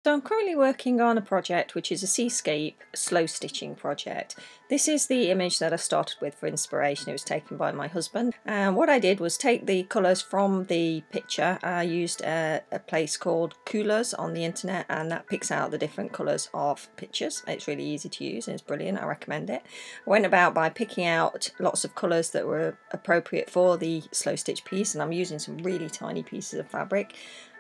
So I'm currently working on a project which is a seascape slow stitching project. This is the image that I started with for inspiration. It was taken by my husband, and what I did was take the colours from the picture. I used a place called Coolers on the internet, and that picks out the different colours of pictures. It's really easy to use and it's brilliant. I recommend it. I went about by picking out lots of colours that were appropriate for the slow stitch piece, and I'm using some really tiny pieces of fabric.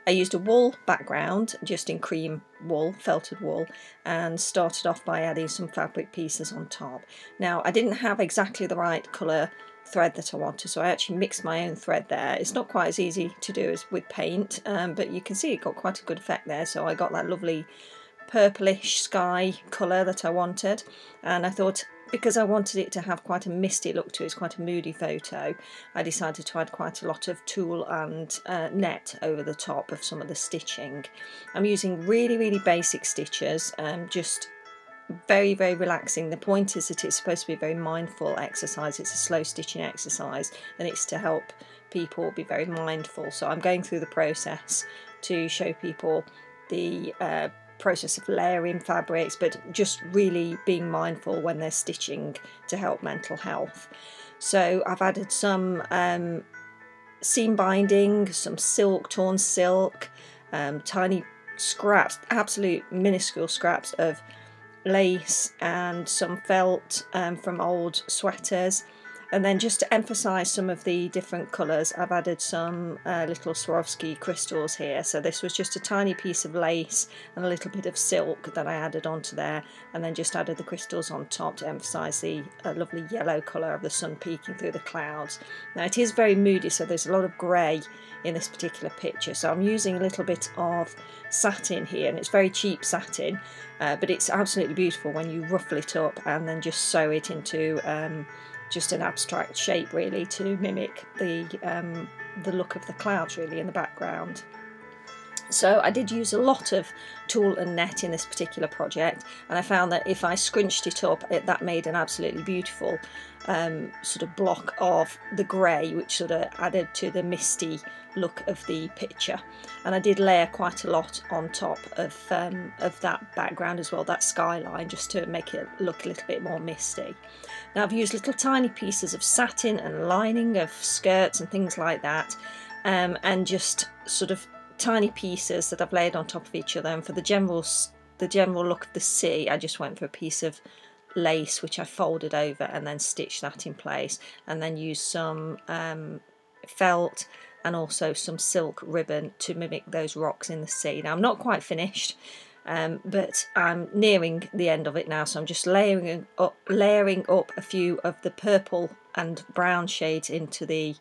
I used a wool background, just in cream wool, felted wool, and started off by adding some fabric pieces on top. Now, I didn't have exactly the right colour thread that I wanted, so I actually mixed my own thread there. It's not quite as easy to do as with paint, but you can see it got quite a good effect there, so I got that lovely purplish sky colour that I wanted, and I thought, because I wanted it to have quite a misty look to it, it's quite a moody photo, I decided to add quite a lot of tulle and net over the top of some of the stitching. I'm using really basic stitches, just very relaxing. The point is that it's supposed to be a very mindful exercise. It's a slow stitching exercise, and it's to help people be very mindful. So I'm going through the process to show people the process of layering fabrics, but just really being mindful when they're stitching to help mental health. So I've added some seam binding, some silk, torn silk, tiny scraps, absolute minuscule scraps of lace, and some felt from old sweaters. And then just to emphasize some of the different colours, I've added some little Swarovski crystals here. So this was just a tiny piece of lace and a little bit of silk that I added onto there, and then just added the crystals on top to emphasize the lovely yellow colour of the sun peeking through the clouds. Now it is very moody, so there's a lot of grey in this particular picture, so I'm using a little bit of satin here, and it's very cheap satin, but it's absolutely beautiful when you ruffle it up and then just sew it into just an abstract shape, really, to mimic the look of the clouds really in the background. So I did use a lot of tulle and net in this particular project, and I found that if I scrunched it up, that made an absolutely beautiful sort of block of the grey, which sort of added to the misty look of the picture. And I did layer quite a lot on top of that background as well, that skyline, just to make it look a little bit more misty. Now I've used little tiny pieces of satin and lining of skirts and things like that, and just sort of tiny pieces that I've laid on top of each other. And for the general look of the sea, I just went for a piece of lace which I folded over and then stitched that in place, and then used some felt and also some silk ribbon to mimic those rocks in the sea. Now I'm not quite finished, but I'm nearing the end of it now, so I'm just layering up a few of the purple and brown shades into the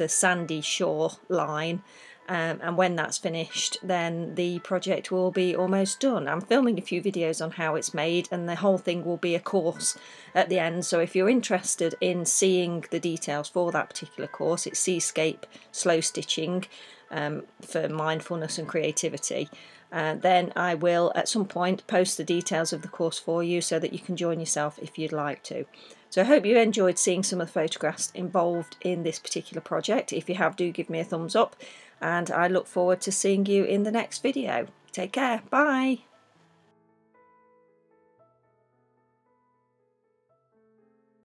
sandy shore line. And when that's finished, then the project will be almost done. I'm filming a few videos on how it's made, and the whole thing will be a course at the end. So if you're interested in seeing the details for that particular course, it's Seascape Slow Stitching for mindfulness and creativity. Then I will at some point post the details of the course for you, so that you can join yourself if you'd like to. So I hope you enjoyed seeing some of the photographs involved in this particular project. If you have, do give me a thumbs up, and I look forward to seeing you in the next video. Take care, bye!